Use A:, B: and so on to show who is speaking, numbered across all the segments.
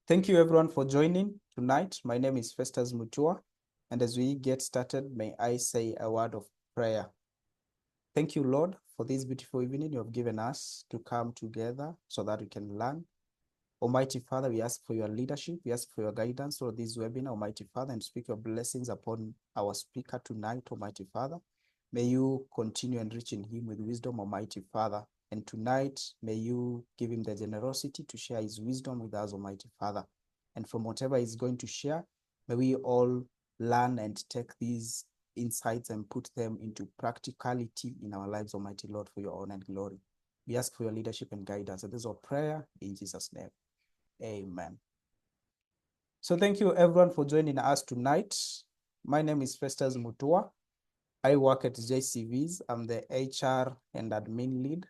A: Thank you everyone for joining tonight. My name is Festus Mutua, and as we get started, may I say a word of prayer. Thank you, Lord, for this beautiful evening you have given us to come together so that we can learn. Almighty Father, we ask for your leadership. We ask for your guidance for this webinar, Almighty Father, and speak your blessings upon our speaker tonight, Almighty Father. May you continue enriching him with wisdom, Almighty Father. And tonight, may you give him the generosity to share his wisdom with us, Almighty Father. And from whatever he's going to share, may we all learn and take these insights and put them into practicality in our lives, Almighty Lord, for your honor and glory. We ask for your leadership and guidance. And this is our prayer in Jesus' name. Amen. So thank you everyone for joining us tonight. My name is Festus Mutua. I work at JCVs. I'm the HR and admin lead.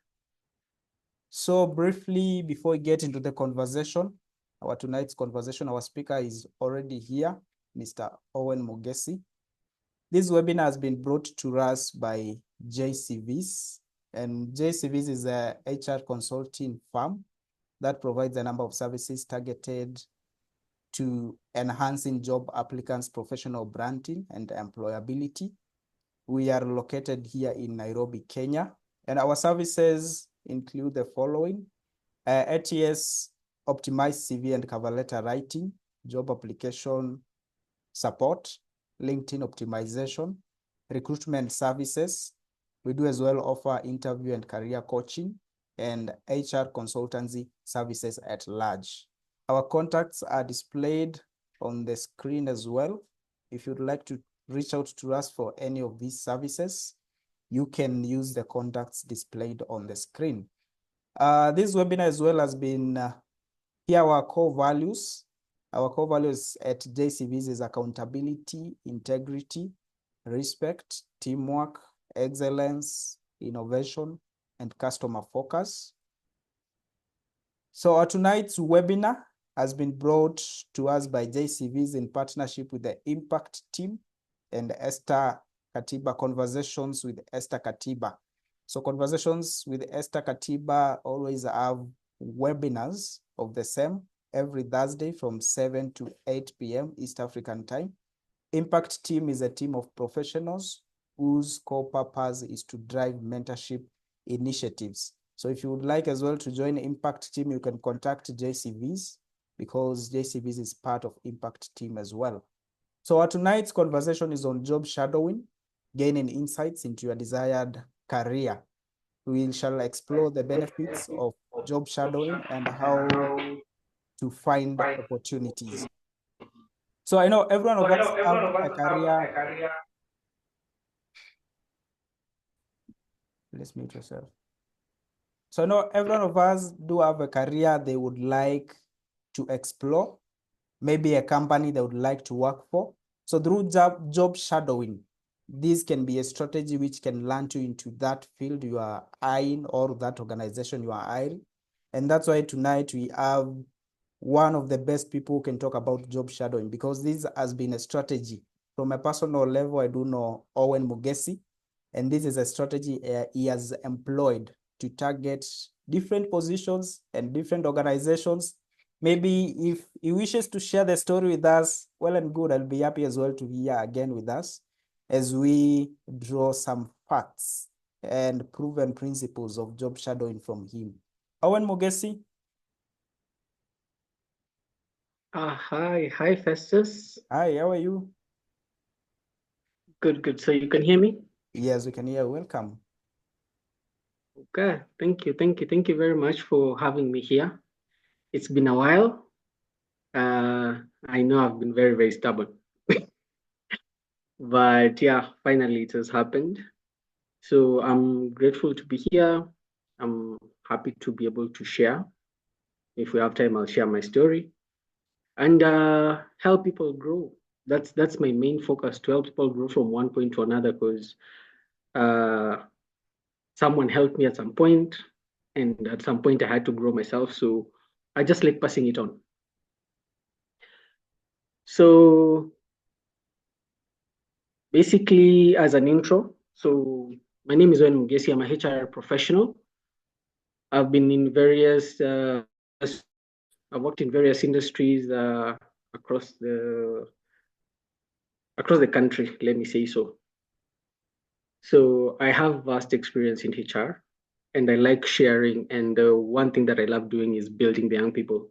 A: So briefly, before we get into the conversation, tonight's conversation, our speaker is already here, Mr. Owen Mugesi. This webinar has been brought to us by JCVs, and JCVs is a HR consulting firm that provides a number of services targeted to enhancing job applicants' professional branding and employability. We are located here in Nairobi, Kenya, and our services include the following: ATS optimized CV and cover letter writing, job application support, LinkedIn optimization, recruitment services. We do as well offer interview and career coaching, and HR consultancy services at large. Our contacts are displayed on the screen as well. If you'd like to reach out to us for any of these services, you can use the contacts displayed on the screen. This webinar as well has been, here are our core values. Our core values at JCVs is accountability, integrity, respect, teamwork, excellence, innovation, and customer focus. So tonight's webinar has been brought to us by JCVs in partnership with the Impact team and Esther Katiba, Conversations with Esther Katiba. So Conversations with Esther Katiba always have webinars of the same every Thursday from 7 to 8 p.m. East African time. Impact team is a team of professionals whose core purpose is to drive mentorship initiatives. So if you would like as well to join the Impact team, you can contact JCVs because JCVs is part of Impact team as well. So tonight's conversation is on job shadowing, gaining insights into your desired career. We shall explore the benefits of job shadowing and how to find opportunities. So I know every one of us have a career. Let's mute yourself. So I know every one of us do have a career they would like to explore, maybe a company they would like to work for. So through job shadowing, this can be a strategy which can land you into that field you are eyeing or that organization you are eyeing. And that's why tonight we have one of the best people who can talk about job shadowing, because this has been a strategy. From a personal level, I do know Owen Mugesi, and this is a strategy he has employed to target different positions and different organizations. Maybe if he wishes to share the story with us, well and good, I'll be happy as well to be here again with us as we draw some facts and proven principles of job shadowing from him. Owen Mugesi.
B: Hi, Festus.
A: Hi, how are you?
B: Good. So you can hear me?
A: Yes, we can hear. Welcome.
B: Okay, thank you very much for having me here. It's been a while. I know I've been very stubborn, but yeah, finally it has happened. So I'm grateful to be here. I'm happy to be able to share. If we have time, I'll share my story and help people grow. That's my main focus, to help people grow from one point to another, because someone helped me at some point, and at some point I had to grow myself. So I just like passing it on. So basically, as an intro, so my name is Owen Mugesi. I'm a HR professional. I've been in various I've worked in various industries across the country, let me say so. So I have vast experience in HR, and I like sharing. And one thing that I love doing is building the young people.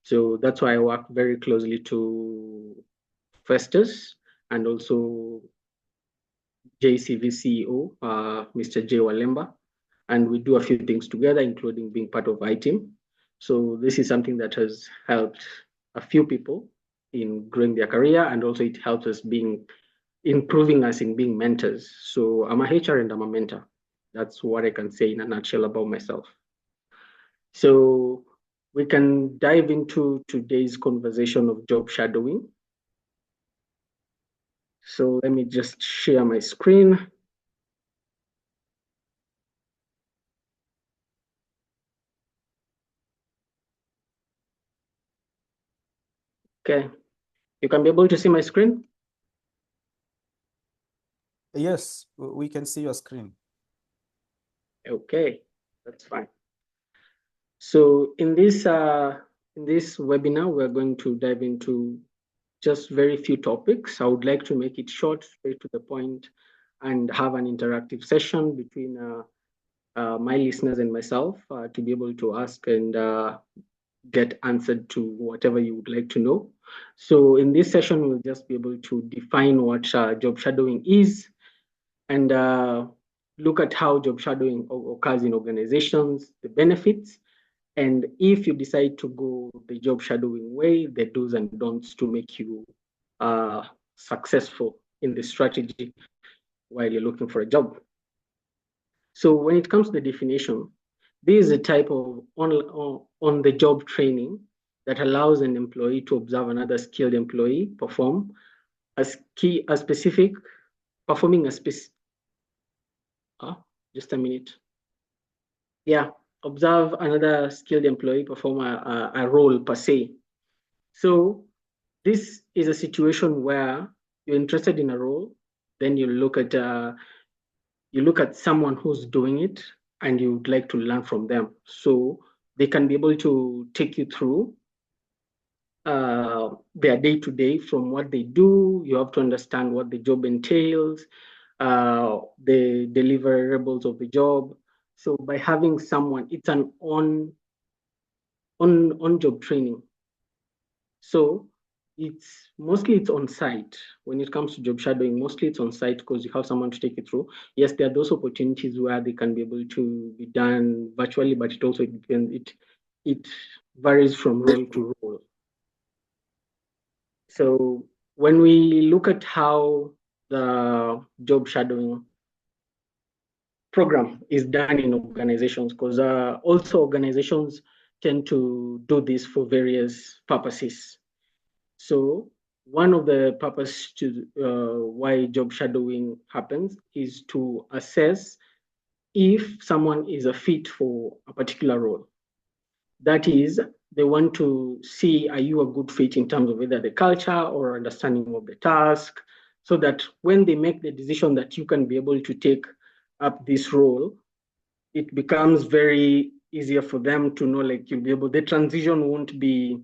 B: So that's why I work very closely to Festus and also JCV CEO, Mr. J. Walemba. And we do a few things together, including being part of iTeam. So this is something that has helped a few people in growing their career, and also it helps us improving us in being mentors. So I'm a HR and I'm a mentor. That's what I can say in a nutshell about myself. So we can dive into today's conversation of job shadowing. So let me just share my screen. Okay, you can be able to see my screen?
A: Yes, we can see your screen.
B: Okay, that's fine. So in this webinar, we're going to dive into just very few topics. I would like to make it short, straight to the point, and have an interactive session between my listeners and myself to be able to ask and get answered to whatever you would like to know. So in this session, we'll just be able to define what job shadowing is and look at how job shadowing occurs in organizations, the benefits, and if you decide to go the job shadowing way, the do's and don'ts to make you successful in the strategy while you're looking for a job. So when it comes to the definition, this is a type of on-the-job training that allows an employee to observe another skilled employee performing a specific, just a minute. Yeah, observe another skilled employee perform a role per se. So this is a situation where you're interested in a role, then you look at someone who's doing it, and you'd like to learn from them. So they can be able to take you through their day to day from what they do. You have to understand what the job entails, the deliverables of the job. So by having someone, it's an on job training. So it's on site. When it comes to job shadowing, mostly it's on site because you have someone to take you through. Yes, there are those opportunities where they can be able to be done virtually, but it also depends. It varies from role to role. So when we look at how the job shadowing program is done in organizations, because also organizations tend to do this for various purposes. So one of the purpose to why job shadowing happens is to assess if someone is a fit for a particular role. That is, they want to see, are you a good fit in terms of either the culture or understanding of the task, so that when they make the decision that you can be able to take up this role, it becomes very easier for them to know, like, you'll be able, the transition won't be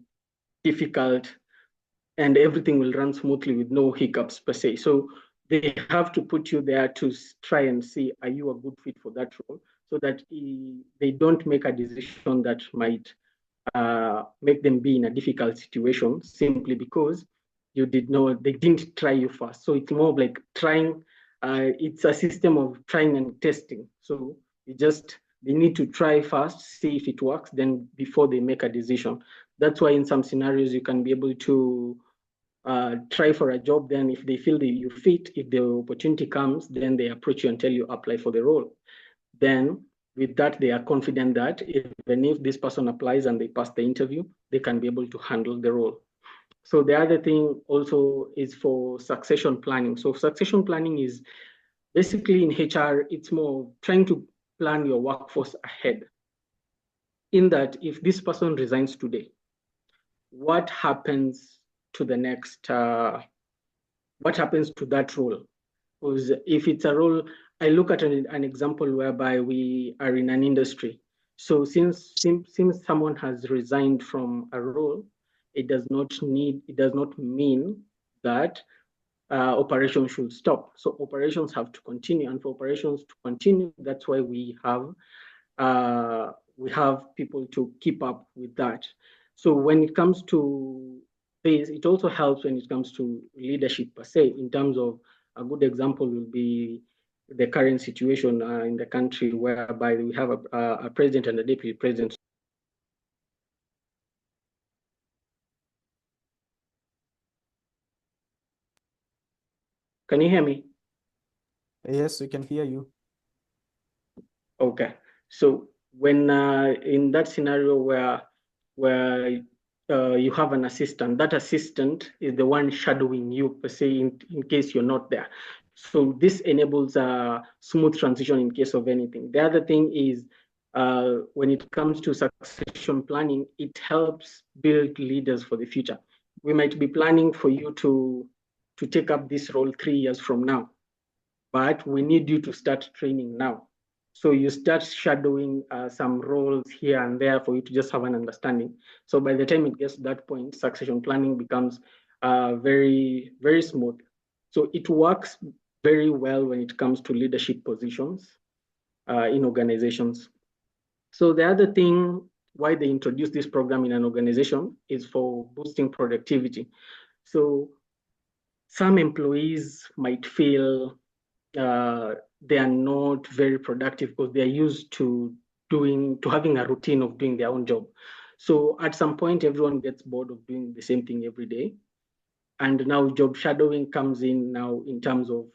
B: difficult and everything will run smoothly with no hiccups per se. So they have to put you there to try and see, are you a good fit for that role, so that they don't make a decision that might make them be in a difficult situation simply because they didn't try you first. So it's more like trying. It's a system of trying and testing. So they need to try first, see if it works, then before they make a decision. That's why in some scenarios you can be able to try for a job. Then if they feel that you fit, if the opportunity comes, then they approach you and tell you apply for the role. Then with that, they are confident that even if this person applies and they pass the interview, they can be able to handle the role. So the other thing also is for succession planning. So succession planning is basically in HR, it's more trying to plan your workforce ahead. In that, if this person resigns today, what happens to the next, what happens to that role? Because if it's a role, I look at an example whereby we are in an industry. So since someone has resigned from a role, it does not mean that operations should stop. So operations have to continue, and for operations to continue, that's why we have people to keep up with that. So when it comes to this, it also helps when it comes to leadership per se. In terms of, a good example will be the current situation in the country, whereby we have a president and a deputy president. Can you hear me?
A: Yes, we can hear you.
B: Okay. So when in that scenario where you have an assistant, that assistant is the one shadowing you per se in case you're not there. So this enables a smooth transition in case of anything. The other thing is when it comes to succession planning, it helps build leaders for the future. We might be planning for you to take up this role 3 years from now, but we need you to start training now. So you start shadowing some roles here and there for you to just have an understanding. So by the time it gets to that point, succession planning becomes very, very smooth. So it works very well when it comes to leadership positions in organizations. So the other thing why they introduce this program in an organization is for boosting productivity. So some employees might feel they are not very productive because they are used to having a routine of doing their own job. So at some point, everyone gets bored of doing the same thing every day. And now job shadowing comes in now in terms of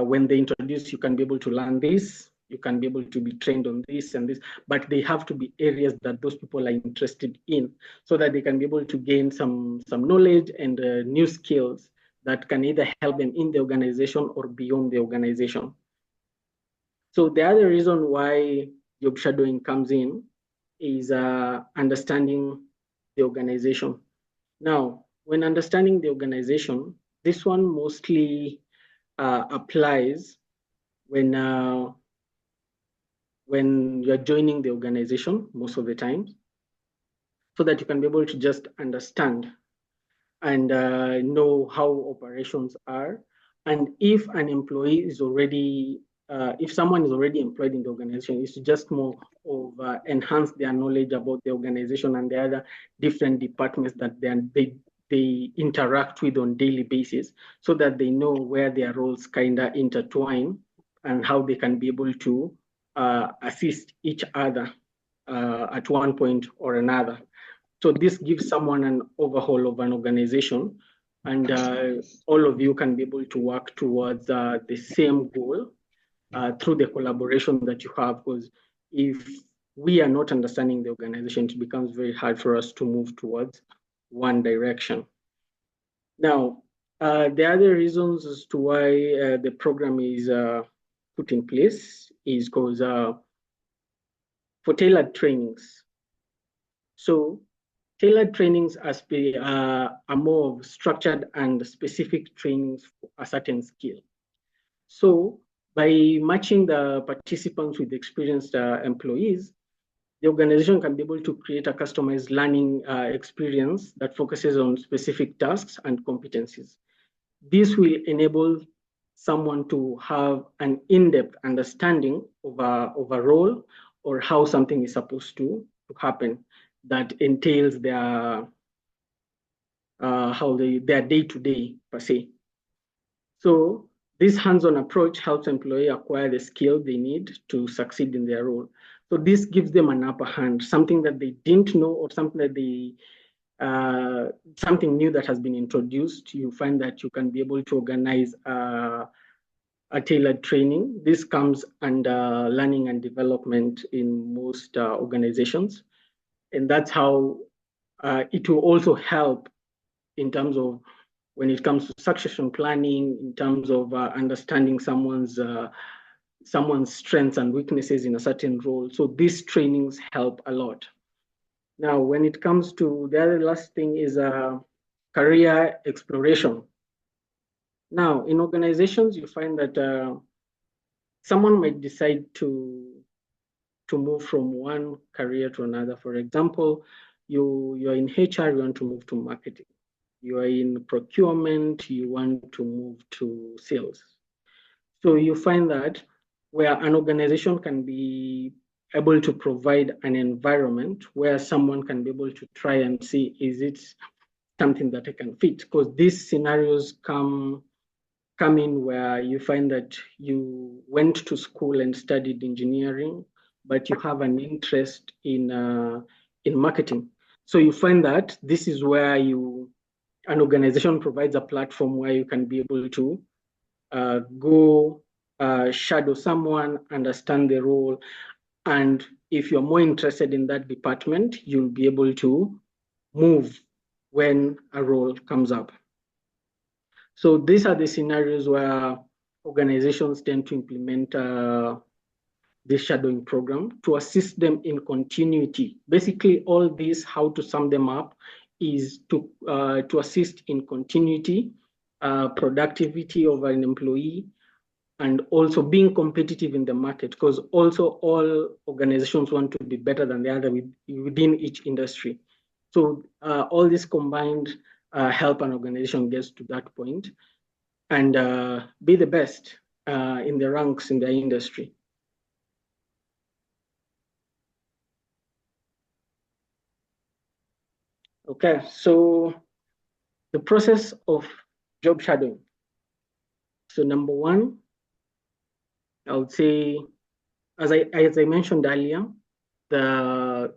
B: when they introduce, you can be able to learn this, you can be able to be trained on this and this, but they have to be areas that those people are interested in so that they can be able to gain some knowledge and new skills that can either help them in the organization or beyond the organization. So the other reason why job shadowing comes in is understanding the organization. Now, when understanding the organization, this one mostly applies when you're joining the organization most of the time, so that you can be able to just understand and know how operations are. And if an employee is already, if someone is already employed in the organization, it's just more of enhance their knowledge about the organization and the other different departments that they interact with on daily basis, so that they know where their roles kind of intertwine and how they can be able to assist each other at one point or another. So this gives someone an overhaul of an organization, and all of you can be able to work towards the same goal through the collaboration that you have. Because if we are not understanding the organization, it becomes very hard for us to move towards one direction. Now, the other reasons as to why the program is put in place is because for tailored trainings. So tailored trainings are more structured and specific trainings for a certain skill. So by matching the participants with experienced employees, the organization can be able to create a customized learning experience that focuses on specific tasks and competencies. This will enable someone to have an in-depth understanding of a role or how something is supposed to happen that entails their their day-to-day per se. So this hands-on approach helps employees acquire the skill they need to succeed in their role. So this gives them an upper hand, something that they didn't know or something that something new that has been introduced. You find that you can be able to organize a tailored training. This comes under learning and development in most organizations. And that's how it will also help in terms of when it comes to succession planning, in terms of understanding someone's strengths and weaknesses in a certain role. So these trainings help a lot. Now, when it comes to the other last thing is career exploration. Now, in organizations, you find that someone might decide to to move from one career to another. For example, you're in HR, you want to move to marketing. You are in procurement, you want to move to sales. So you find that where an organization can be able to provide an environment where someone can be able to try and see, is it something that I can fit? Because these scenarios come in where you find that you went to school and studied engineering, but you have an interest in marketing. So you find that this is where an organization provides a platform where you can be able to go shadow someone, understand the role, and if you're more interested in that department, you'll be able to move when a role comes up. So these are the scenarios where organizations tend to implement this shadowing program to assist them in continuity. Basically, all this, how to sum them up, is to assist in continuity, productivity of an employee, and also being competitive in the market, because also all organizations want to be better than the other within each industry. So all this combined help an organization get to that point and be the best in the ranks in the industry. Okay, so the process of job shadowing. So number one, I would say, as I mentioned earlier, the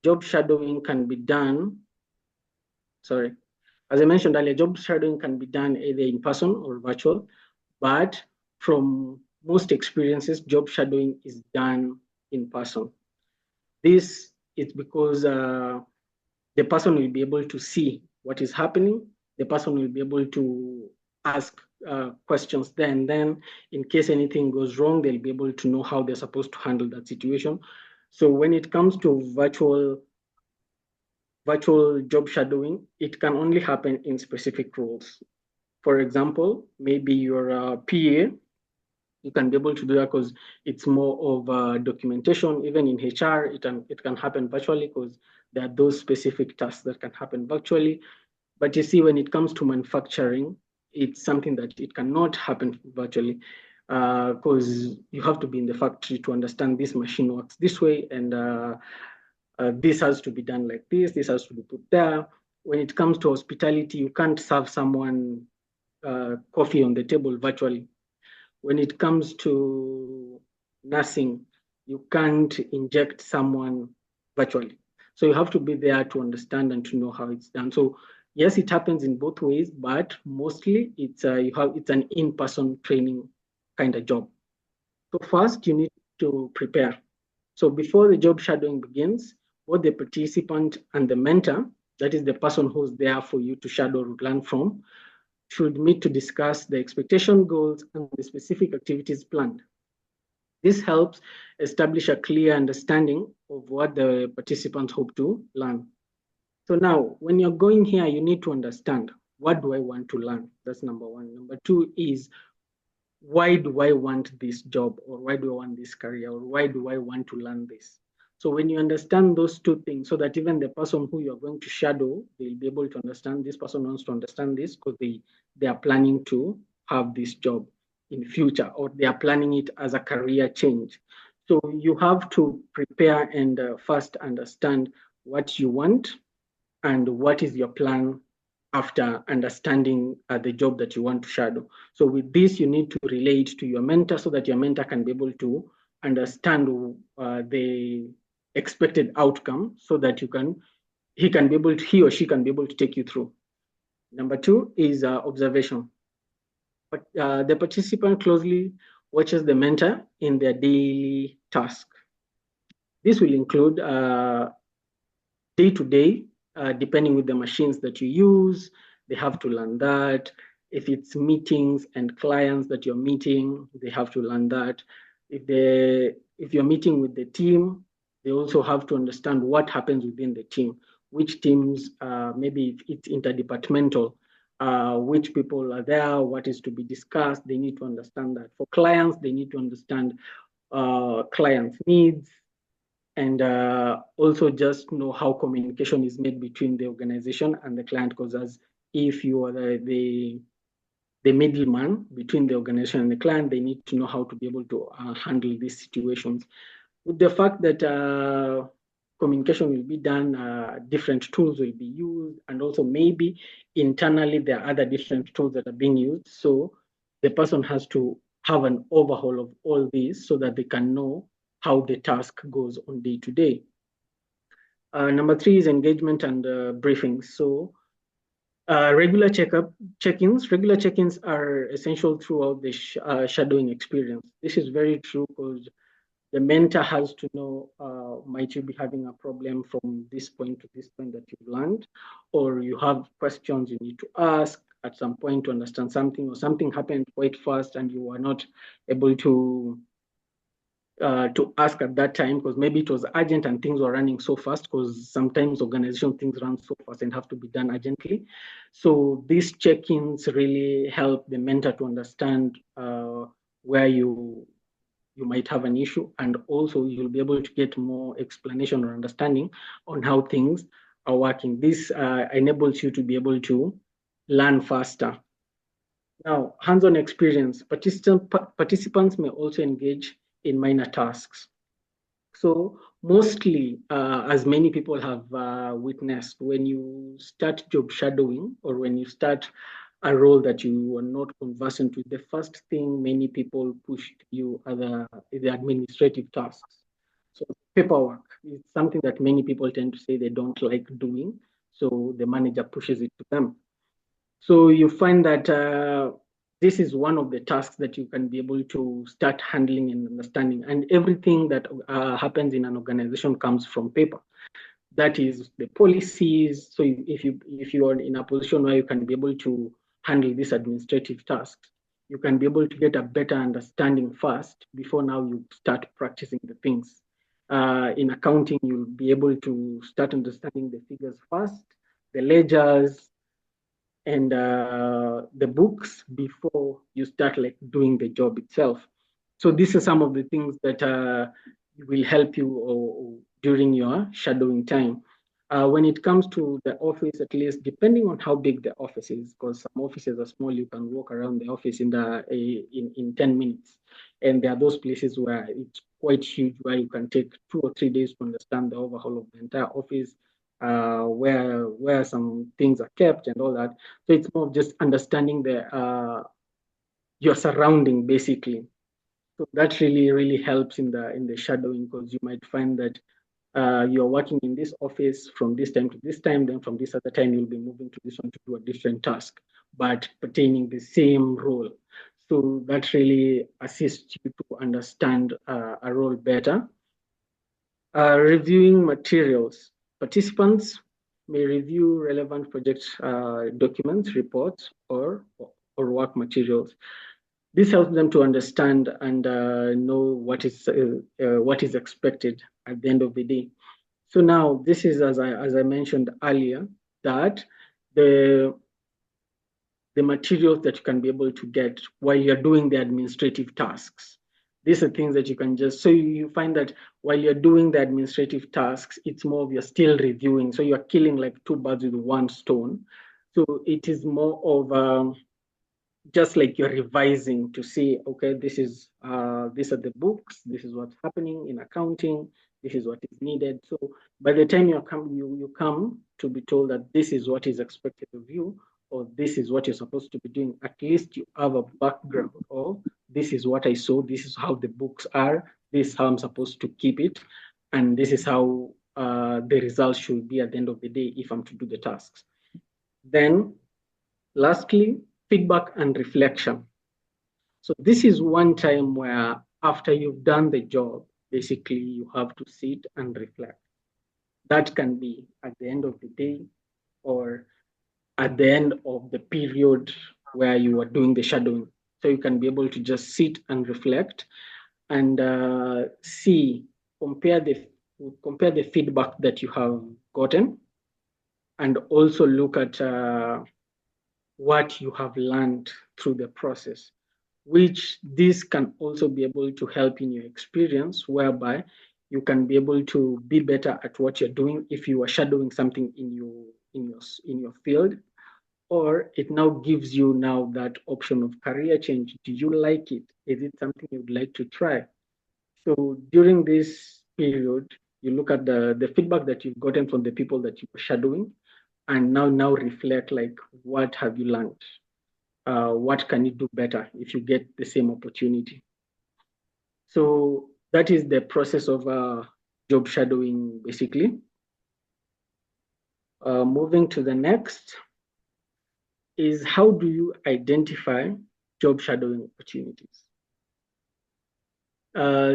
B: job shadowing can be done, as I mentioned earlier, job shadowing can be done either in person or virtual, but from most experiences, job shadowing is done in person. This is because the person will be able to see what is happening. The person will be able to ask questions there and then. In case anything goes wrong, they'll be able to know how they're supposed to handle that situation. So when it comes to virtual job shadowing, it can only happen in specific roles. For example, maybe you're a PA, you can be able to do that because it's more of documentation. Even in HR, it can happen virtually because there are those specific tasks that can happen virtually. But you see, when it comes to manufacturing, it's something that it cannot happen virtually because you have to be in the factory to understand this machine works this way, and this has to be done like this, this has to be put there. When it comes to hospitality, you can't serve someone coffee on the table virtually. When it comes to nursing, you can't inject someone virtually. So you have to be there to understand and to know how it's done. So yes, it happens in both ways, but mostly it's an in-person training kind of job. So first, you need to prepare. So before the job shadowing begins, both the participant and the mentor, that is the person who's there for you to shadow or learn from, should meet to discuss the expectation goals and the specific activities planned. This helps establish a clear understanding of what the participants hope to learn. So now, when you're going here, you need to understand, what do I want to learn? That's number one. Number two is, why do I want this job, or why do I want this career, or why do I want to learn this? So when you understand those two things, so that even the person who you're going to shadow, they'll be able to understand, this person wants to understand this because they are planning to have this job in future, or they are planning it as a career change. So you have to prepare and first understand what you want and what is your plan after understanding the job that you want to shadow. So with this, you need to relate to your mentor so that your mentor can be able to understand the expected outcome, so that he or she can be able to take you through. Number two is observation. But the participant closely watches the mentor in their daily task. This will include day-to-day, depending with the machines that you use, they have to learn that. If it's meetings and clients that you're meeting, they have to learn that. If you're meeting with the team, they also have to understand what happens within the team, which teams, maybe it's interdepartmental, which people are there, what is to be discussed, they need to understand that. For clients, they need to understand client's needs, and also just know how communication is made between the organization and the client, because as if you are the middleman between the organization and the client, they need to know how to be able to handle these situations. With the fact that communication will be done, different tools will be used, and also maybe internally there are other different tools that are being used. So the person has to have an overhaul of all these so that they can know how the task goes on day to day. Number three is engagement and briefings. So regular check-ins. Regular check-ins are essential throughout the shadowing experience. This is very true because the mentor has to know, might you be having a problem from this point to this point that you've learned, or you have questions you need to ask at some point to understand something, or something happened quite fast and you are not able to ask at that time because maybe it was urgent and things were running so fast, because sometimes organization things run so fast and have to be done urgently. So these check-ins really help the mentor to understand where you might have an issue, and also you'll be able to get more explanation or understanding on how things are working. This enables you to be able to learn faster. Now, hands-on experience. Participants may also engage in minor tasks. So mostly, as many people have witnessed, when you start job shadowing or when you start a role that you are not conversant with, the first thing many people push to you are the administrative tasks. So paperwork is something that many people tend to say they don't like doing. So the manager pushes it to them. So you find that this is one of the tasks that you can be able to start handling and understanding. And everything that happens in an organization comes from paper. That is the policies. So if you are in a position where you can be able to handle these administrative tasks, you can be able to get a better understanding first before now you start practicing the things. In accounting, you'll be able to start understanding the figures first, the ledgers, and the books before you start like doing the job itself. So these are some of the things that will help you during your shadowing time. When it comes to the office, at least depending on how big the office is, because some offices are small, you can walk around the office in 10 minutes. And there are those places where it's quite huge, where you can take 2 or 3 days to understand the overhaul of the entire office, where some things are kept and all that. So it's more of just understanding your surrounding basically. So that really helps in the shadowing, because you might find that you're working in this office from this time to this time, then from this other time you'll be moving to this one to do a different task, but pertaining the same role. So that really assists you to understand a role better. Reviewing materials. Participants may review relevant project documents, reports, or work materials. This helps them to understand and know what is expected at the end of the day. So now this is, as I mentioned earlier, that the materials that you can be able to get while you're doing the administrative tasks. These are things that you can just, so you find that while you're doing the administrative tasks, it's more of you're still reviewing. So you're killing like two birds with one stone. So it is more of just like you're revising to see, okay, these are the books, this is what's happening in accounting, this is what is needed. So by the time you come to be told that this is what is expected of you, or this is what you're supposed to be doing, at least you have a background of this is what I saw, this is how the books are, this is how I'm supposed to keep it, and this is how the results should be at the end of the day if I'm to do the tasks. Then lastly, feedback and reflection. So this is one time where after you've done the job, basically you have to sit and reflect. That can be at the end of the day or at the end of the period where you are doing the shadowing. So you can be able to just sit and reflect and compare the feedback that you have gotten, and also look at what you have learned through the process. which this can also be able to help in your experience, whereby you can be able to be better at what you're doing if you are shadowing something in your field, or it now gives you now that option of career change. Do you like it? Is it something you'd like to try? So during this period, you look at the feedback that you've gotten from the people that you were shadowing, and now reflect, like, what have you learned? What can you do better if you get the same opportunity? So that is the process of job shadowing, basically. Moving to the next is, how do you identify job shadowing opportunities?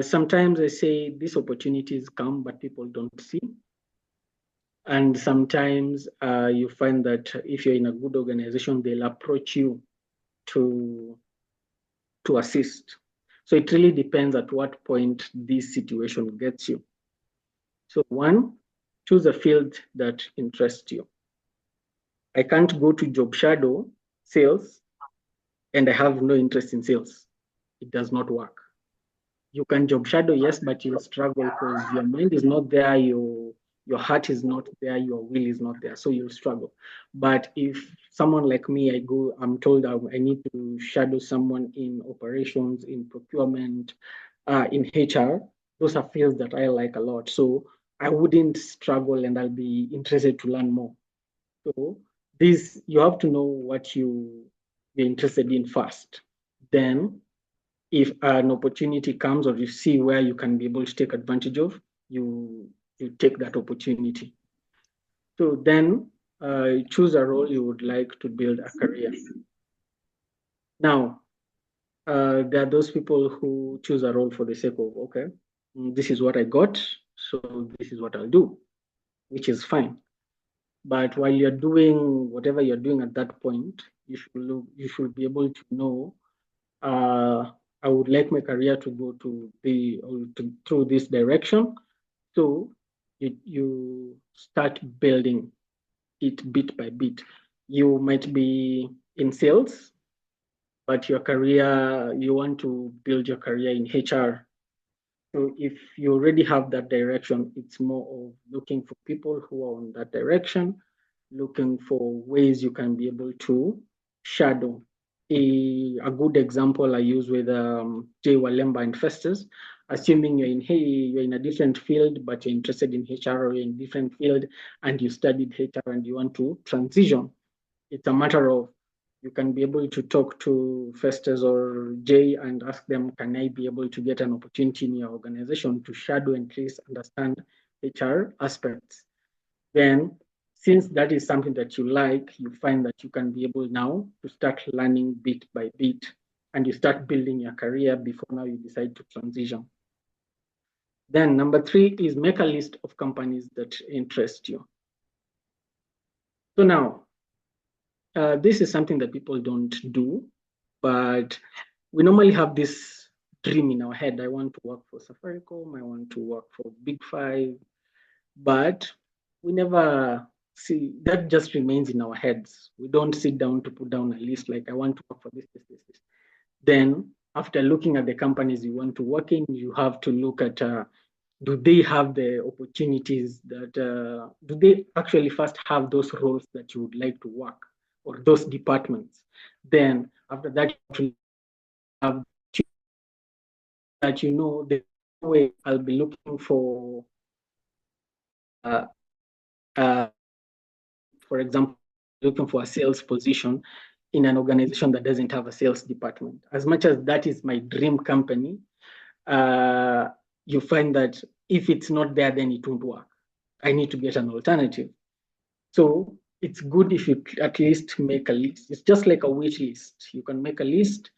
B: Sometimes I say these opportunities come, but people don't see. And sometimes you find that if you're in a good organization, they'll approach you to assist. So it really depends at what point this situation gets you. So one, choose a field that interests you. I can't go to job shadow sales and I have no interest in sales. It does not work. You can job shadow, yes, but you'll struggle because your mind is not there, your heart is not there, your will is not there, so you'll struggle. But if someone like me, I'm told I need to shadow someone in operations, in procurement, in HR, those are fields that I like a lot. So I wouldn't struggle and I'll be interested to learn more. So this, you have to know what you're interested in first. Then if an opportunity comes or you see where you can be able to take advantage of, you take that opportunity. So then choose a role you would like to build a career. Now, there are those people who choose a role for the sake of, okay, this is what I got, so this is what I'll do, which is fine. But while you're doing whatever you're doing at that point, you should be able to know, I would like my career to go through this direction. So you start building it bit by bit. You might be in sales, but you want to build your career in HR. So if you already have that direction, it's more of looking for people who are on that direction, looking for ways you can be able to shadow. A good example I use with Jay Walemba and Festus, assuming you're in a different field, but you're interested in HR, or you're in a different field and you studied HR and you want to transition. It's a matter of, you can be able to talk to Festus or Jay and ask them, can I be able to get an opportunity in your organization to shadow and please understand HR aspects? Then, since that is something that you like, you find that you can be able now to start learning bit by bit, and you start building your career before now you decide to transition. Then number 3 is make a list of companies that interest you. So now, this is something that people don't do, but we normally have this dream in our head. I want to work for Safaricom, I want to work for Big Five, but we never see, that just remains in our heads. We don't sit down to put down a list like, I want to work for this. Then after looking at the companies you want to work in, you have to look at, do they have the opportunities that, do they actually first have those roles that you would like to work, or those departments? Then after that, you have to have that, the way I'll be looking for, for example, looking for a sales position in an organization that doesn't have a sales department. As much as that is my dream company, you find that if it's not there, then it won't work. I need to get an alternative. So it's good if you at least make a list. It's just like a wish list. You can make a list,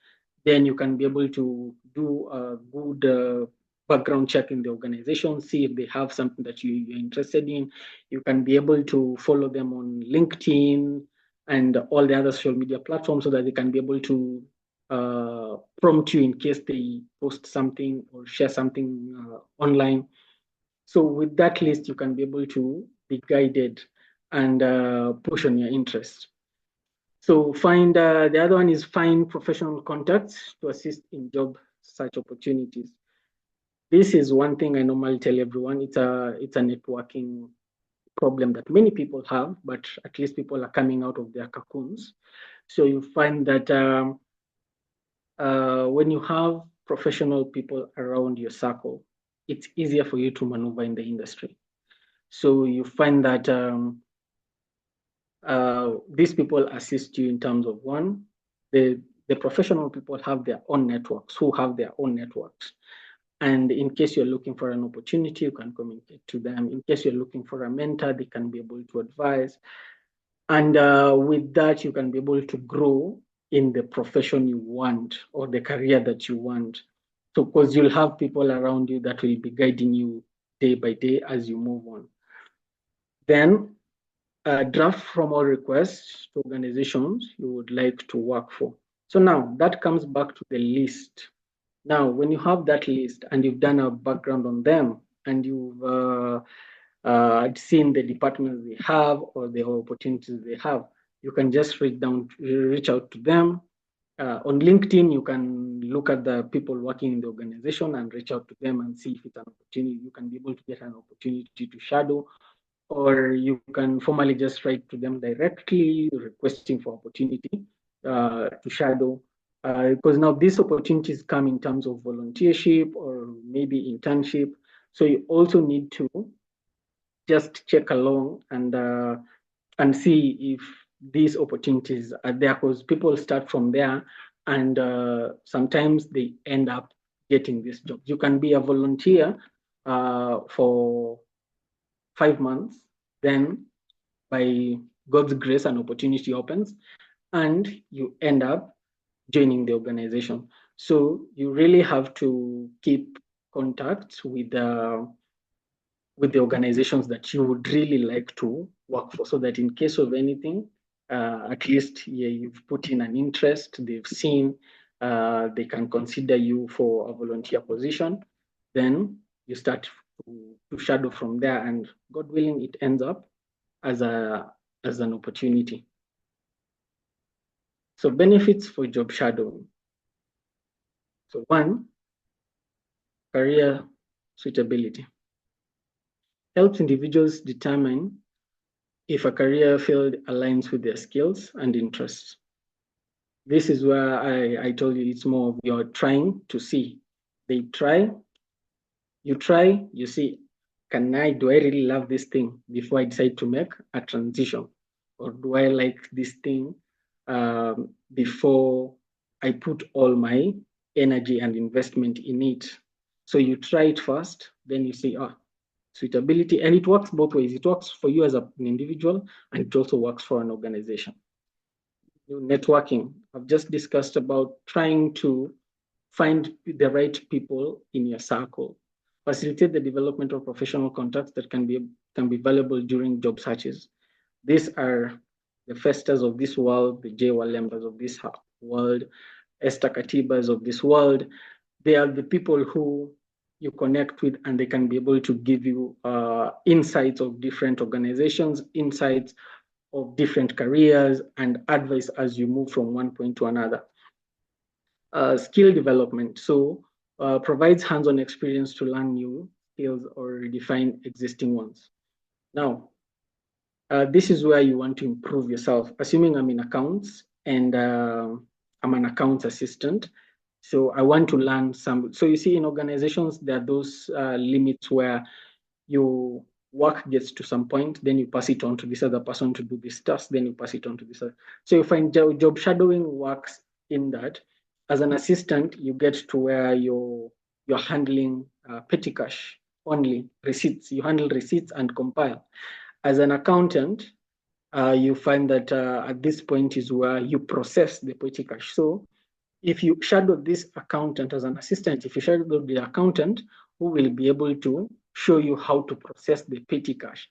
B: then you can be able to do a good background check in the organization, see if they have something that you're interested in. You can be able to follow them on LinkedIn and all the other social media platforms so that they can be able to prompt you in case they post something or share something online. So with that list, you can be able to be guided and push on your interest. So the other one is find professional contacts to assist in job search opportunities. This is one thing I normally tell everyone. It's a networking problem that many people have, but at least people are coming out of their cocoons. So you find that when you have professional people around your circle, it's easier for you to maneuver in the industry. So you find that these people assist you in terms of one, the professional people have their own networks, who have their own networks. And in case you're looking for an opportunity, you can communicate to them. In case you're looking for a mentor, they can be able to advise. And with that, you can be able to grow in the profession you want or the career that you want. So, because you'll have people around you that will be guiding you day by day as you move on. Then, draft formal requests to organizations you would like to work for. So now that comes back to the list. Now, when you have that list and you've done a background on them and you've seen the departments they have or the opportunities they have, you can just reach out to them. On LinkedIn, you can look at the people working in the organization and reach out to them and see if it's an opportunity. You can be able to get an opportunity to shadow, or you can formally just write to them directly requesting for opportunity to shadow. Because now these opportunities come in terms of volunteership or maybe internship. So you also need to just check along and see if these opportunities are there, because people start from there and sometimes they end up getting this job. You can be a volunteer for 5 months, then by God's grace, an opportunity opens and you end up joining the organization. So you really have to keep contact with the organizations that you would really like to work for, so that in case of anything, at least you've put in an interest, they've seen, they can consider you for a volunteer position. Then you start to shadow from there, and God willing, it ends up as an opportunity. So benefits for job shadowing. So one, career suitability. Helps individuals determine if a career field aligns with their skills and interests. This is where I told you it's more of you're trying to see. They try, you see, do I really love this thing before I decide to make a transition? Or do I like this thing before I put all my energy and investment in it? So you try it first, then you say, suitability, and it works both ways. It works for you as an individual, and it also works for an organization. Networking, I've just discussed about trying to find the right people in your circle. Facilitate the development of professional contacts that can be valuable during job searches. These are the Festus of this world, the J. Walembas of this world, Esther Katibas of this world. They are the people who you connect with, and they can be able to give you insights of different organizations, insights of different careers, and advice as you move from one point to another. Skill development. So provides hands-on experience to learn new skills or redefine existing ones. Now, this is where you want to improve yourself. Assuming I'm in accounts and I'm an accounts assistant, so I want to learn some. So you see, in organizations, there are those limits where your work gets to some point, then you pass it on to this other person to do this task, then you pass it on to this other. So you find job shadowing works in that. As an assistant, you get to where you're handling petty cash only, receipts. You handle receipts and compile. As an accountant, you find that at this point is where you process the petty cash. So if you shadow this accountant as an assistant, if you shadow the accountant who will be able to show you how to process the petty cash,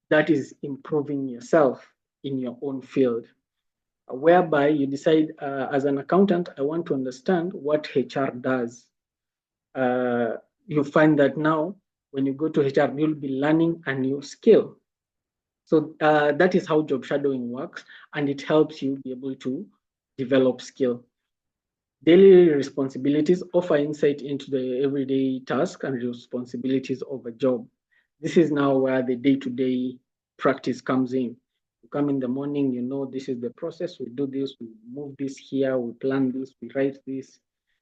B: that is improving yourself in your own field, whereby you decide as an accountant, I want to understand what HR does. You find that now when you go to HR, you'll be learning a new skill. So that is how job shadowing works, and it helps you be able to develop skill. Daily responsibilities offer insight into the everyday task and responsibilities of a job. This is now where the day-to-day practice comes in. You come in the morning, you know this is the process, we do this, we move this here, we plan this, we write this.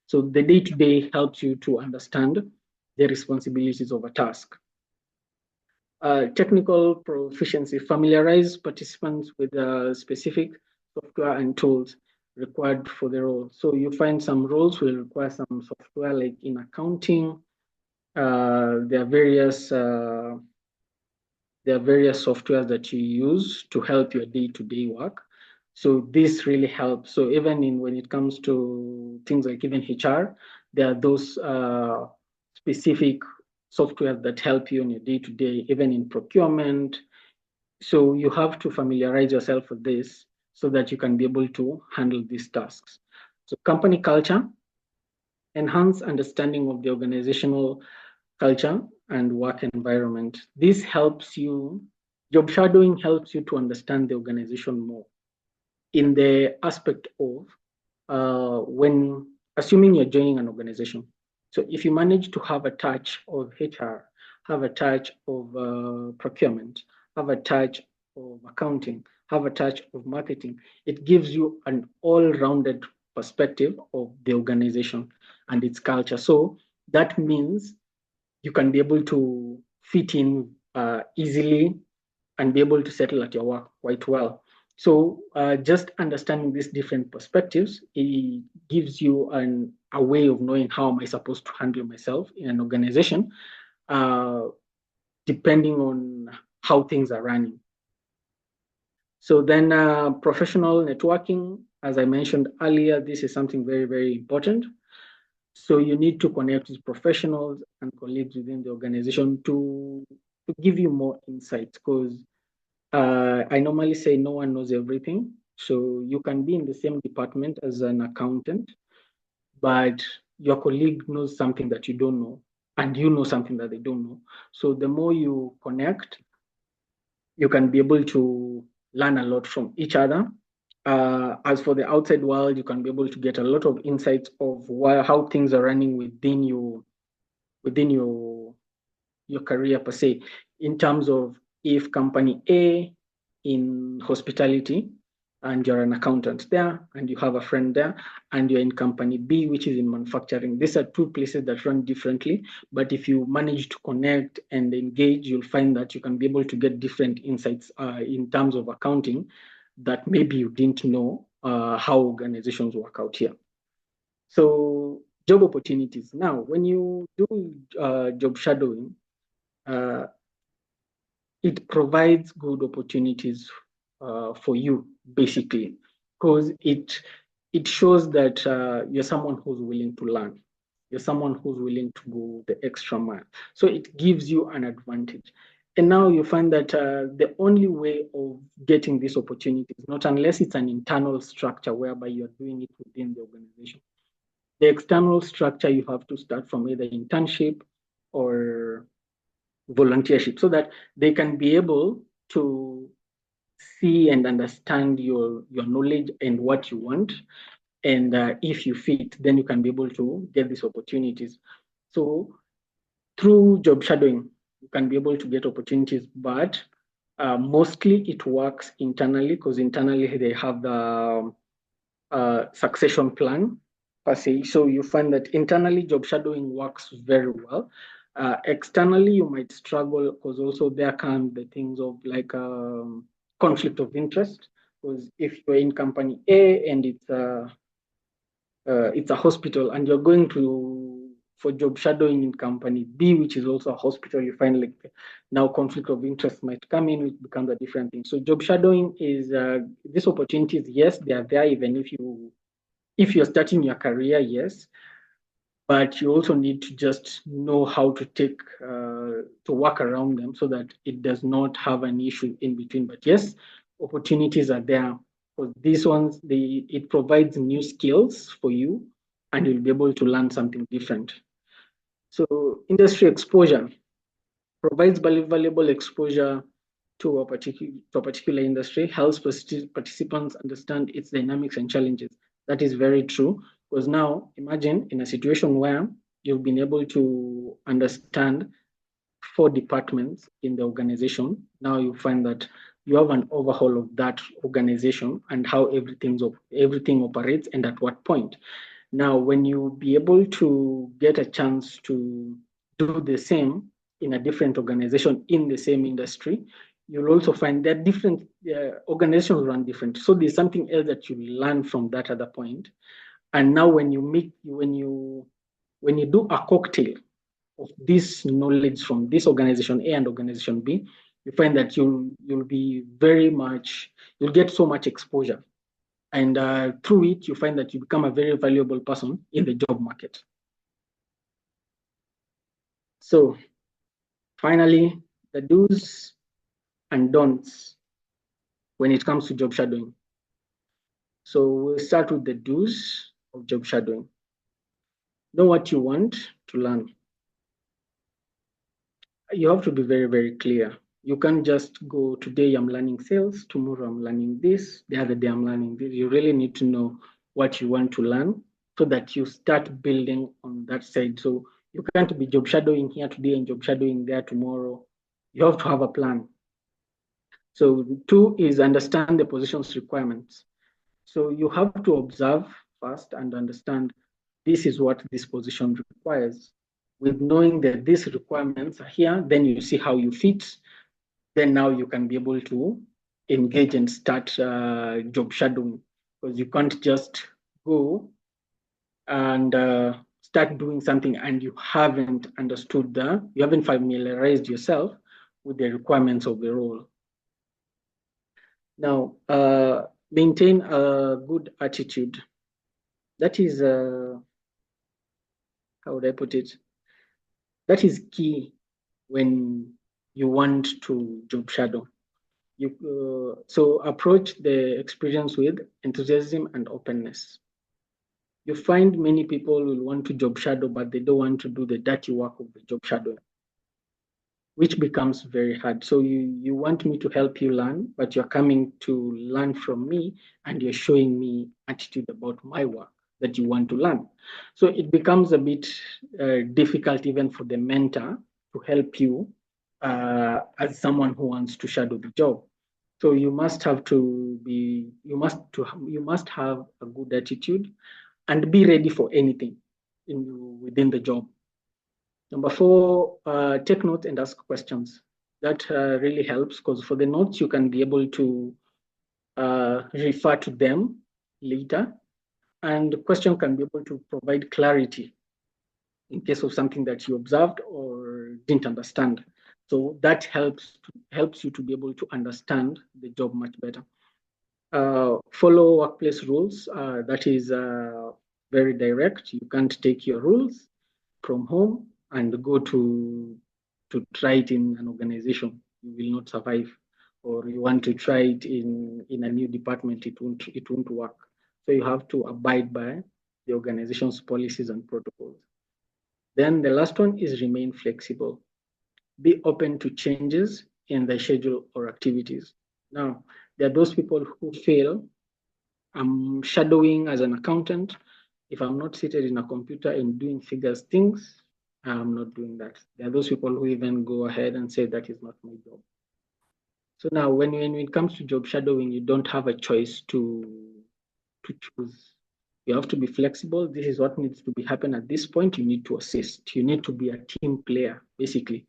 B: So the day-to-day helps you to understand the responsibilities of a task. Technical proficiency, familiarize participants with specific software and tools required for the role. So you find some roles will require some software, like in accounting. There are various softwares that you use to help your day-to-day work. So this really helps. So even when it comes to things like even HR, there are those specific software that help you in your day-to-day, even in procurement. So you have to familiarize yourself with this so that you can be able to handle these tasks. So company culture, enhance understanding of the organizational culture and work environment. This helps you, job shadowing helps you to understand the organization more in the aspect of when assuming you're joining an organization. So if you manage to have a touch of HR, have a touch of procurement, have a touch of accounting, have a touch of marketing, it gives you an all-rounded perspective of the organization and its culture. So that means you can be able to fit in easily and be able to settle at your work quite well. So just understanding these different perspectives, it gives you a way of knowing how am I supposed to handle myself in an organization, depending on how things are running. So then professional networking, as I mentioned earlier, this is something very, very important. So you need to connect with professionals and colleagues within the organization to give you more insights, because I normally say no one knows everything. So you can be in the same department as an accountant, but your colleague knows something that you don't know, and you know something that they don't know. So the more you connect, you can be able to learn a lot from each other. As for the outside world, you can be able to get a lot of insights of how things are running within your career per se, in terms of if company A in hospitality and you're an accountant there and you have a friend there, and you're in company B, which is in manufacturing. These are two places that run differently, but if you manage to connect and engage, you'll find that you can be able to get different insights in terms of accounting that maybe you didn't know how organizations work out here. So job opportunities. Now, when you do job shadowing, it provides good opportunities for you, basically, because it shows that you're someone who's willing to learn. You're someone who's willing to go the extra mile. So it gives you an advantage. And now you find that the only way of getting this opportunity is not unless it's an internal structure whereby you're doing it within the organization. The external structure, you have to start from either internship or volunteership, so that they can be able to see and understand your knowledge and what you want. And if you fit, then you can be able to get these opportunities. So through job shadowing, you can be able to get opportunities, but mostly it works internally, because internally they have the succession plan per se. So you find that internally job shadowing works very well. Externally, you might struggle, because also there come the things of like conflict of interest. Because if you're in company A and it's a hospital, and you're going for job shadowing in company B, which is also a hospital, you find like now conflict of interest might come in, which becomes a different thing. So job shadowing is these opportunities, yes, they are there, even if you're starting your career, yes, but you also need to just know how to to work around them so that it does not have an issue in between. But yes, opportunities are there. For these ones, it provides new skills for you, and you'll be able to learn something different. So industry exposure provides valuable exposure to a particular industry helps participants understand its dynamics and challenges. That is very true, because now imagine in a situation where you've been able to understand 4 departments in the organization. Now you find that you have an overhaul of that organization and how everything operates and at what point. Now, when you be able to get a chance to do the same in a different organization in the same industry, you'll also find that different organizations run different. So there's something else that you learn from that other point. And now when you do a cocktail of this knowledge from this organization A and organization B, you find that you'll get so much exposure. And through it, you find that you become a very valuable person in the job market. So finally, the do's and don'ts when it comes to job shadowing. So we'll start with the do's of job shadowing. Know what you want to learn. You have to be very, very clear. You can't just go, today I'm learning sales, tomorrow I'm learning this, the other day I'm learning this. You really need to know what you want to learn so that you start building on that side. So you can't be job shadowing here today and job shadowing there tomorrow. You have to have a plan. So 2 is understand the position's requirements. So you have to observe first and understand this is what this position requires. With knowing that these requirements are here, then you see how you fit. Then now you can be able to engage and start job shadowing, because you can't just go and start doing something and you haven't understood you haven't familiarized yourself with the requirements of the role. Now, maintain a good attitude. That is, how would I put it? That is key when you want to job shadow. So approach the experience with enthusiasm and openness. You find many people will want to job shadow, but they don't want to do the dirty work of the job shadowing, which becomes very hard. So you want me to help you learn, but you're coming to learn from me and you're showing me attitude about my work that you want to learn. So it becomes a bit difficult even for the mentor to help you as someone who wants to shadow the job. So you must have a good attitude and be ready for anything within the job. Number 4, take notes and ask questions. That really helps, because for the notes, you can be able to refer to them later. And the question can be able to provide clarity in case of something that you observed or didn't understand. So that helps you to be able to understand the job much better. Follow workplace rules. That is very direct. You can't take your rules from home and go to try it in an organization. You will not survive. Or you want to try it in a new department, it won't work. So you have to abide by the organization's policies and protocols. Then the last one is remain flexible. Be open to changes in the schedule or activities. Now, there are those people who feel, I'm shadowing as an accountant. If I'm not seated in a computer and doing figures things, I'm not doing that. There are those people who even go ahead and say that is not my job. So now when it comes to job shadowing, you don't have a choice to choose. You have to be flexible. This is what needs to be happen at this point. You need to assist. You need to be a team player, basically.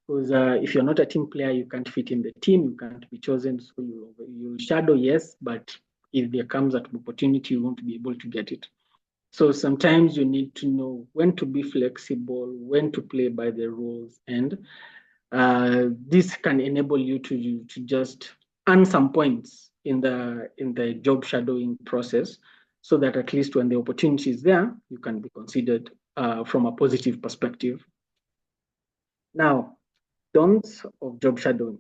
B: Because if you're not a team player, you can't fit in the team. You can't be chosen. So you'll shadow, yes, but if there comes an opportunity, you won't be able to get it. So sometimes you need to know when to be flexible, when to play by the rules, and this can enable you to just earn some points in the job shadowing process, so that at least when the opportunity is there, you can be considered from a positive perspective. Now, don'ts of job shadowing.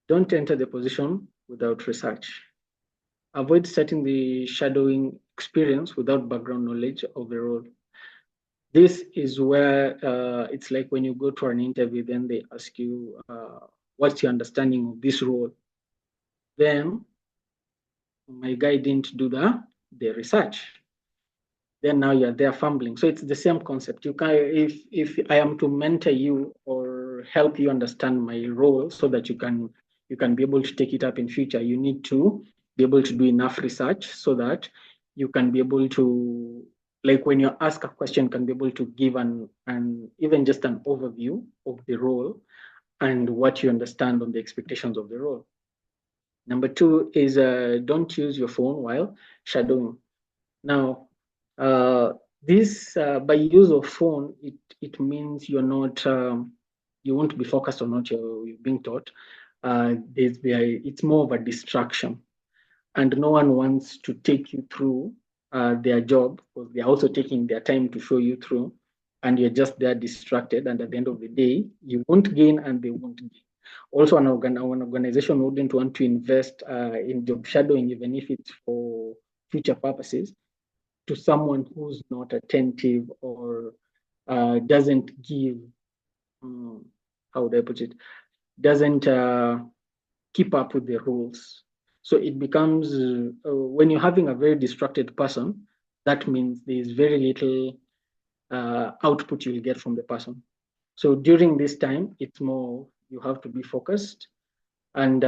B: Don't enter the position without research. Avoid starting the shadowing experience without background knowledge of the role. This is where it's like when you go to an interview, then they ask you, what's your understanding of this role? Then my guy didn't do the research. Then now you're there fumbling. So it's the same concept. You can, if I am to mentor you or help you understand my role so that you can be able to take it up in future, you need to be able to do enough research so that you can be able to, like when you ask a question, can be able to give an even just an overview of the role and what you understand on the expectations of the role. Number two is don't use your phone while shadowing. Now, this by use of phone, it means you're not you won't be focused on what you're being taught. It's more of a distraction, and no one wants to take you through their job because they're also taking their time to show you through, and you're just there distracted. And at the end of the day, you won't gain, and they won't gain. Also, an organization wouldn't want to invest in job shadowing, even if it's for future purposes, to someone who's not attentive or doesn't give, how would I put it, doesn't keep up with the rules. So it becomes, when you're having a very distracted person, that means there's very little output you'll get from the person. So during this time, it's more, you have to be focused and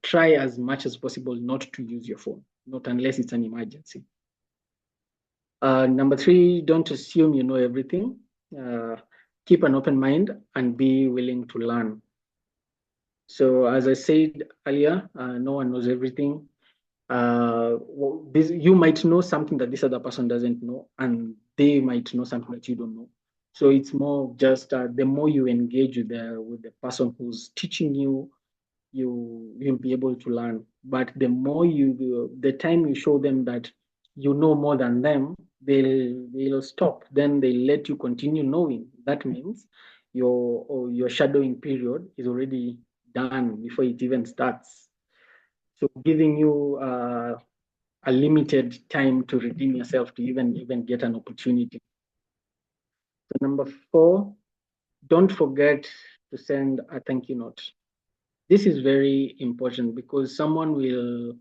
B: try as much as possible not to use your phone, not unless it's an emergency. Number three, don't assume you know everything. Keep an open mind and be willing to learn. So as I said earlier, no one knows everything. You might know something that this other person doesn't know, and they might know something that you don't know. So it's more just the more you engage with the person who's teaching you, you'll be able to learn. But the more the time you show them that you know more than them, they'll stop. Then they let you continue knowing. That means your shadowing period is already done before it even starts. So giving you a limited time to redeem yourself to even get an opportunity. So number four, don't forget to send a thank you note. This is very important because someone will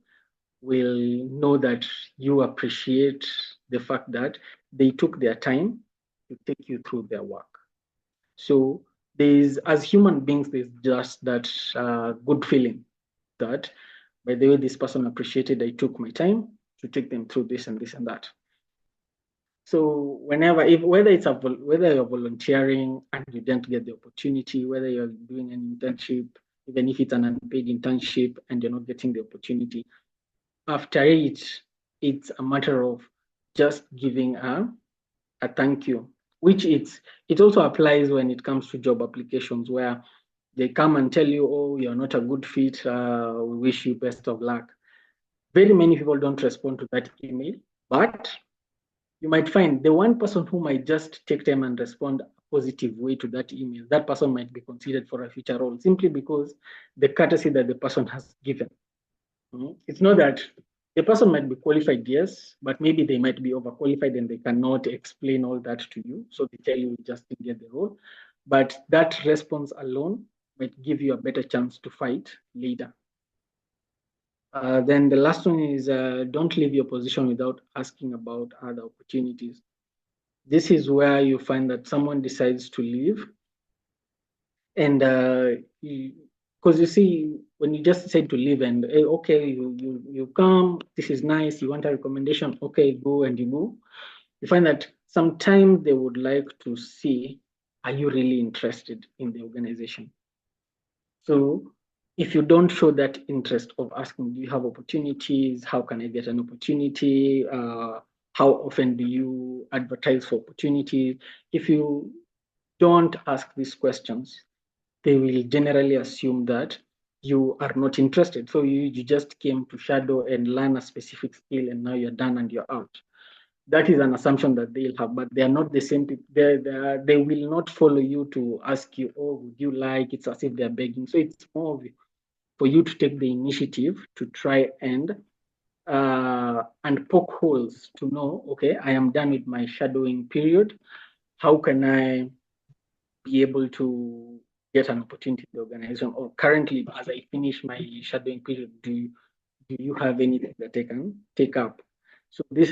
B: know that you appreciate the fact that they took their time to take you through their work. So as human beings, there's just that good feeling that, by the way, this person appreciated I took my time to take them through this and this and that. So whether you're volunteering and you didn't get the opportunity, whether you're doing an internship, even if it's an unpaid internship and you're not getting the opportunity, after it's a matter of just giving a thank you, which it also applies when it comes to job applications where they come and tell you, oh, you're not a good fit, we wish you best of luck. Very many people don't respond to that email, but you might find the one person who might just take time and respond a positive way to that email, that person might be considered for a future role simply because the courtesy that the person has given. It's not that the person might be qualified, yes, but maybe they might be overqualified and they cannot explain all that to you. So they tell you just to get the role. But that response alone might give you a better chance to fight later. Then the last one is don't leave your position without asking about other opportunities. This is where you find that someone decides to leave. And because you see, when you just decide to leave and okay, you come, this is nice, you want a recommendation, okay, go, and you go. You find that sometimes they would like to see, are you really interested in the organization? So if you don't show that interest of asking, do you have opportunities? How can I get an opportunity? How often do you advertise for opportunities? If you don't ask these questions, they will generally assume that you are not interested. So you just came to shadow and learn a specific skill and now you're done and you're out. That is an assumption that they'll have, but they are not the same people. They will not follow you to ask you, oh, would you like? It's as if they're begging. So it's more of for you to take the initiative to try and poke holes to know, okay, I am done with my shadowing period. how can I be able to get an opportunity in the organization? Or currently, as I finish my shadowing period, do you have anything that I can take up? So this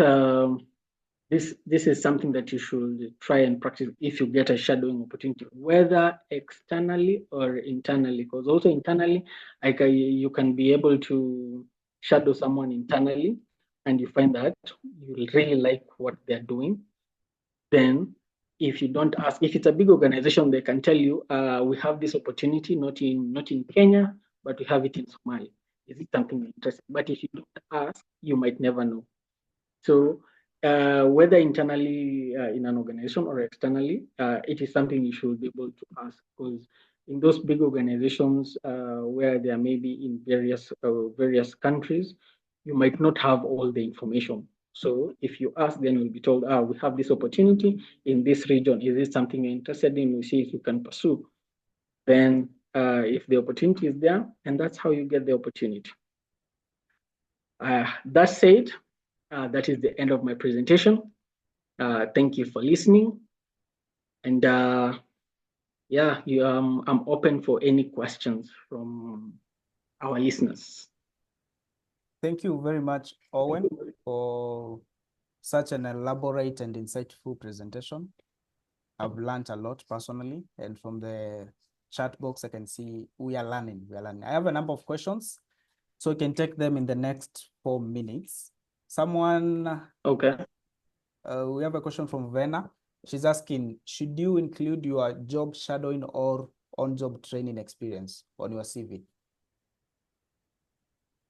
B: is something that you should try and practice if you get a shadowing opportunity, whether externally or internally. Because also internally, you can be able to shadow someone internally, and you find that you really like what they're doing. Then, if you don't ask, if it's a big organization, they can tell you, we have this opportunity, not in Kenya, but we have it in Somalia. Is it something interesting? But if you don't ask, you might never know. So whether internally in an organization or externally, it is something you should be able to ask, because in those big organizations where they are maybe in various countries, you might not have all the information. So if you ask, then you'll be told, we have this opportunity in this region. Is this something you're interested in? We see if you can pursue. Then if the opportunity is there, and that's how you get the opportunity. That said, that is the end of my presentation. Thank you for listening. And yeah, I'm open for any questions from our listeners.
A: Thank you very much, Owen, for such an elaborate and insightful presentation. I've learned a lot personally, and from the chat box, I can see we are learning. I have a number of questions, so we can take them in the next 4 minutes.
B: Okay.
A: We have a question from Vena. She's asking, should you include your job shadowing or on-job training experience on your CV?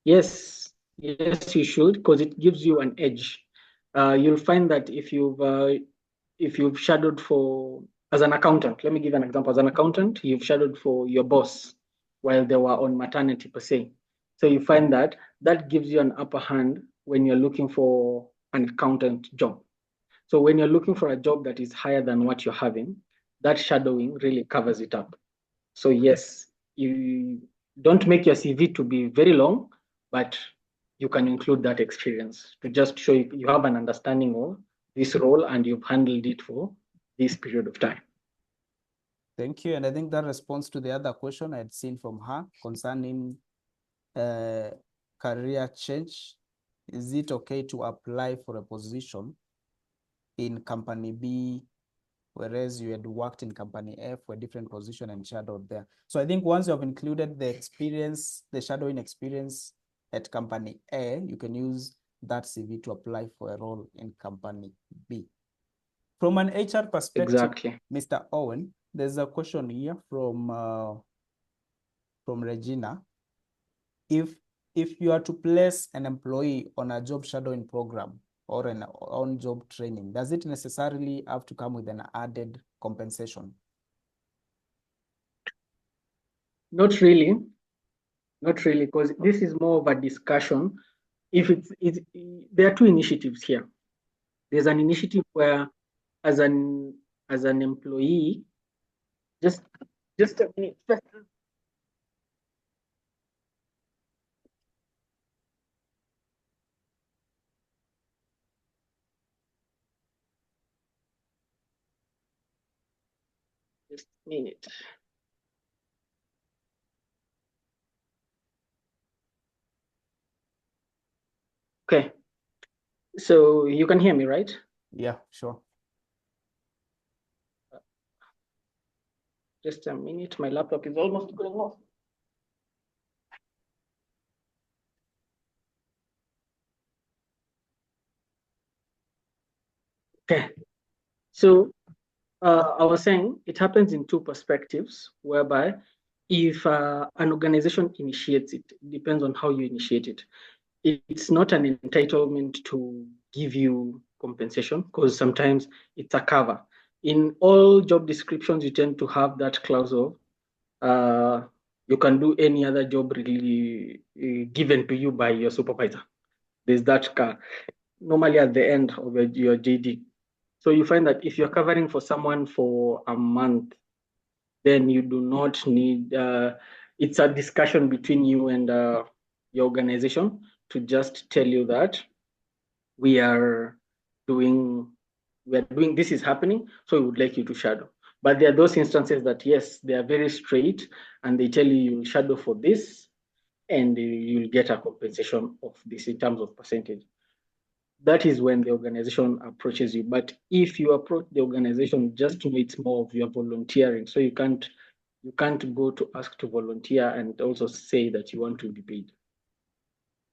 B: Yes, you should, because it gives you an edge. You'll find that if you've shadowed as an accountant, let me give an example. As an accountant, you've shadowed for your boss while they were on maternity per se. So you find that gives you an upper hand when you're looking for an accountant job. So when you're looking for a job that is higher than what you're having, that shadowing really covers it up. So yes, you don't make your CV to be very long, but you can include that experience to just show you have an understanding of this role and you've handled it for this period of time.
A: Thank you. And I think that responds to the other question I had seen from her concerning career change. Is it okay to apply for a position in company B, whereas you had worked in company F for a different position and shadowed there? So I think once you have included the experience, the shadowing experience at company A, you can use that CV to apply for a role in company B. From an HR perspective,
B: Exactly.
A: Mr. Owen, there's a question here from Regina. If you are to place an employee on a job shadowing program or an on-job training, does it necessarily have to come with an added compensation?
B: Not really, because this is more of a discussion. There are two initiatives here. There's an initiative where, as an employee, just a minute. Just a minute. Okay. So you can hear me, right?
A: Yeah, sure.
B: Just a minute. My laptop is almost going off. Okay. So I was saying it happens in two perspectives, whereby if an organization initiates it, depends on how you initiate it. It's not an entitlement to give you compensation, because sometimes it's a cover. In all job descriptions, you tend to have that clause of you can do any other job really given to you by your supervisor. There's that normally at the end of your JD. So you find that if you're covering for someone for a month, then you do not need, it's a discussion between you and your organization to just tell you that we are doing we are doing, this is happening, so we would like you to shadow. But there are those instances that, yes, they are very straight and they tell you you'll shadow for this and you'll get a compensation of this in terms of percentage. That is when the organization approaches you. But if you approach the organization, just know it's more of your volunteering. So you can't go to ask to volunteer and also say that you want to be paid.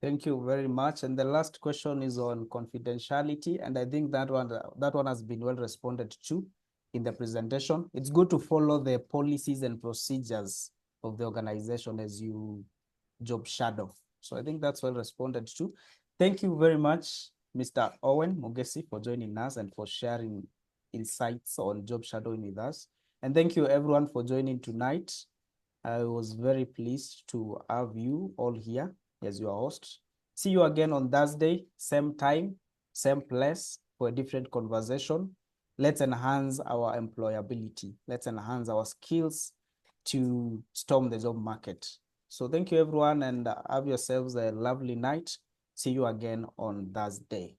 A: Thank you very much. And the last question is on confidentiality. And I think that one has been well responded to in the presentation. It's good to follow the policies and procedures of the organization as you job shadow. So I think that's well responded to. Thank you very much, Mr. Owen Mugesi, for joining us and for sharing insights on job shadowing with us. And thank you everyone for joining tonight. I was very pleased to have you all here as your host. See you again on Thursday, same time, same place for a different conversation. Let's enhance our employability. Let's enhance our skills to storm the job market. So thank you everyone and have yourselves a lovely night. See you again on Thursday.